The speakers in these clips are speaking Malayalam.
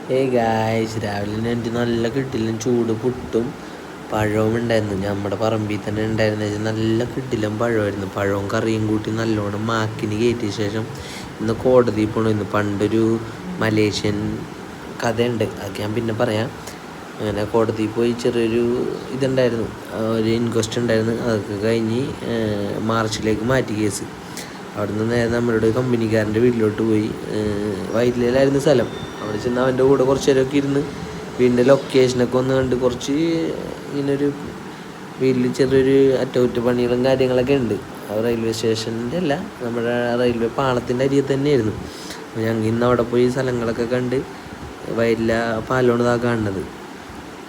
ഗായ്സ്, രാവിലെ എനിക്ക് നല്ല കിട്ടിലും ചൂട് പുട്ടും പഴവും ഉണ്ടായിരുന്നു. നമ്മുടെ പറമ്പിൽ തന്നെ ഉണ്ടായിരുന്ന നല്ല കിട്ടിലും പഴമായിരുന്നു. പഴവും കറിയും കൂട്ടി നല്ലോണം മാക്കിന് കയറ്റിയ ശേഷം ഇന്ന് കോടതിയിൽ പോകണം. ഇന്ന് പണ്ടൊരു മലേഷ്യൻ കഥയുണ്ട്, അതൊക്കെ ഞാൻ പിന്നെ പറയാം. അങ്ങനെ കോടതിയിൽ പോയി ചെറിയൊരു ഇതുണ്ടായിരുന്നു, ഒരു ഇൻക്വസ്റ്റ് ഉണ്ടായിരുന്നു. അതൊക്കെ കഴിഞ്ഞ് മാർച്ചിലേക്ക് മാറ്റി കേസ്. അവിടുന്ന് നേരെ നമ്മളുടെ കമ്പനിക്കാരൻ്റെ വീട്ടിലോട്ട് പോയി. വൈറ്റിലയിലായിരുന്നു സ്ഥലം. അവിടെ ചെന്ന് അവൻ്റെ കൂടെ കുറച്ച് നേരമൊക്കെ ഇരുന്ന് വീടിൻ്റെ ലൊക്കേഷനൊക്കെ ഒന്ന് കണ്ട് കുറച്ച് ഇങ്ങനൊരു വീട്ടിൽ ചെറിയൊരു അറ്റകുറ്റപ്പണികളും കാര്യങ്ങളൊക്കെ ഉണ്ട്. റെയിൽവേ സ്റ്റേഷൻ്റെ അല്ല, നമ്മുടെ റെയിൽവേ പാളത്തിൻ്റെ അരികെ തന്നെയായിരുന്നു. അപ്പോൾ ഞങ്ങൾ ഇന്ന് അവിടെ പോയി സ്ഥലങ്ങളൊക്കെ കണ്ട് വയലില പാലമാണ് ഇതാ കാണുന്നത്.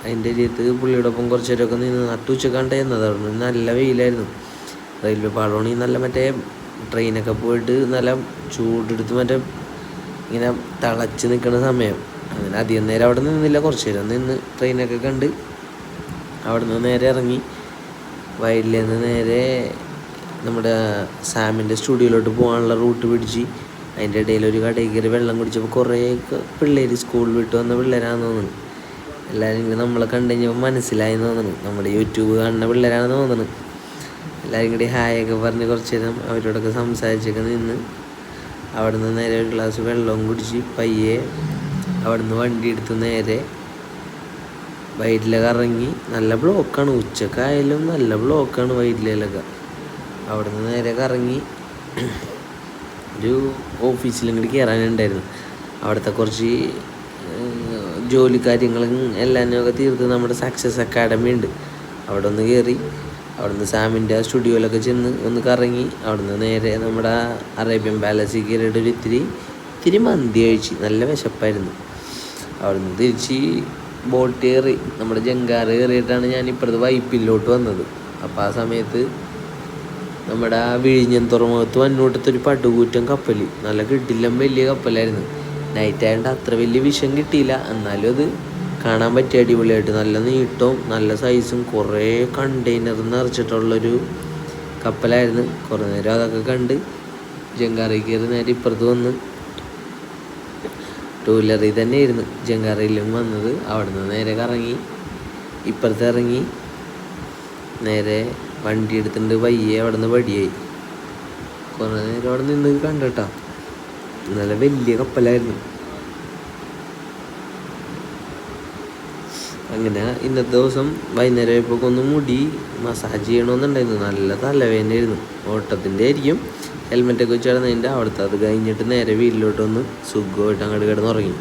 അതിൻ്റെ അരിയത്ത് പുള്ളിയോടൊപ്പം കുറച്ച് നേരമൊക്കെ നിന്ന് നട്ടുച്ചക്കാണ്ട് ചെയ്യുന്നത്. അവിടെ നല്ല വെയിലായിരുന്നു. റെയിൽവേ പാളമാണ് നല്ല മറ്റേ ട്രെയിനൊക്കെ പോയിട്ട് നല്ല ചൂടെടുത്ത് മറ്റേ ഇങ്ങനെ തിളച്ച് നിൽക്കുന്ന സമയം. അങ്ങനെ അധികം നേരം അവിടെ നിന്നില്ല, കുറച്ച് നേരം നിന്ന് ട്രെയിനൊക്കെ കണ്ട് അവിടെ നിന്ന് നേരെ ഇറങ്ങി വയലിൽ നിന്ന് നേരെ നമ്മുടെ സാമിൻ്റെ സ്റ്റുഡിയോയിലോട്ട് പോകാനുള്ള റൂട്ട് പിടിച്ച് അതിൻ്റെ ഇടയിൽ ഒരു കടയിൽ കയറി വെള്ളം കുടിച്ചപ്പോൾ കുറേ പിള്ളേർ സ്കൂളിൽ വിട്ട് വന്ന പിള്ളേരാണെന്ന് തോന്നുന്നു. എല്ലാവരും ഇങ്ങനെ നമ്മളെ കണ്ടു കഴിഞ്ഞപ്പോൾ മനസ്സിലായെന്ന് തോന്നുന്നു, നമ്മുടെ യൂട്യൂബ് കാണുന്ന പിള്ളേരാണെന്ന് തോന്നുന്നു. എല്ലാവരും കൂടി ഹായൊക്കെ പറഞ്ഞ് കുറച്ച് നേരം അവരോടൊക്കെ സംസാരിച്ചൊക്കെ നിന്ന് അവിടെ നിന്ന് നേരെ ഒരു ഗ്ലാസ് വെള്ളവും കുടിച്ച് പയ്യെ അവിടെ നിന്ന് വണ്ടി എടുത്ത് നേരെ വൈറ്റിലൊക്കെ ഇറങ്ങി. നല്ല ബ്ലോക്കാണ്, ഉച്ചക്കായാലും നല്ല ബ്ലോക്കാണ് വൈറ്റിലൊക്കെ. അവിടെ നിന്ന് നേരെ ഇറങ്ങി ഒരു ഓഫീസിലും കൂടി കയറാനുണ്ടായിരുന്നു. അവിടുത്തെ കുറച്ച് ജോലി കാര്യങ്ങളും എല്ലാവരും തീർത്ത് നമ്മുടെ സക്സസ് അക്കാഡമി ഉണ്ട്, അവിടെ ഒന്ന് കയറി. അവിടുന്ന് സാമിൻ്റെ സ്റ്റുഡിയോയിലൊക്കെ ചെന്ന് ഒന്ന് കറങ്ങി. അവിടുന്ന് നേരെ നമ്മുടെ അറേബ്യൻ പാലസിൽ കയറിയിട്ട് ഒരു ഇത്തിരി മന്തി കഴിച്ച് നല്ല വിശപ്പായിരുന്നു. അവിടുന്ന് തിരിച്ച് ബോട്ട് കയറി നമ്മുടെ ജങ്കാറ് കയറിയിട്ടാണ് ഞാൻ ഇപ്പുറത്ത് വൈപ്പിലോട്ട് വന്നത്. അപ്പോൾ ആ സമയത്ത് നമ്മുടെ വിഴിഞ്ഞം തുറമുഖത്ത് വന്നോട്ടത്തൊരു പടുകൂറ്റൻ കപ്പൽ, നല്ല കിട്ടില്ല വലിയ കപ്പലായിരുന്നു. നൈറ്റ് ആയതുകൊണ്ട് അത്ര വലിയ വിഷം കിട്ടിയില്ല, എന്നാലും അത് കാണാൻ പറ്റിയ അടിപൊളിയായിട്ട് നല്ല നീട്ടവും നല്ല സൈസും കുറേ കണ്ടെയ്നർ നിറച്ചിട്ടുള്ളൊരു കപ്പലായിരുന്നു. കുറേ നേരം അതൊക്കെ കണ്ട് ജങ്കാറിൽ കയറി നേരെ ഇപ്പുറത്ത് വന്ന് ടൂ വീലറിൽ തന്നെയായിരുന്നു ജങ്കാറിലും വന്നത്. അവിടെ നിന്ന് നേരെ കറങ്ങി ഇപ്പുറത്ത് ഇറങ്ങി നേരെ വണ്ടി എടുത്തിട്ടുണ്ട്. പയ്യെ അവിടെ നിന്ന് വടിയായി കുറേ നേരം അവിടെ നിന്ന് കണ്ടിട്ടാ. നല്ല വലിയ കപ്പലായിരുന്നു. അങ്ങനെ ഇന്നത്തെ ദിവസം വൈകുന്നേരം ആയപ്പോൾ ഒന്ന് മുടി മസാജ് ചെയ്യണമെന്നുണ്ടായിരുന്നു. നല്ല തലവേദനയായിരുന്നു. ഓട്ടത്തിൻ്റെ ആയിരിക്കും, ഹെൽമെറ്റൊക്കെ വെച്ച് കിടന്നതിൻ്റെ അവിടുത്തെ. അത് കഴിഞ്ഞിട്ട് നേരെ വീട്ടിലോട്ട് വന്ന് സുഖമായിട്ട് അങ്ങോട്ട് കിടന്നുറങ്ങി.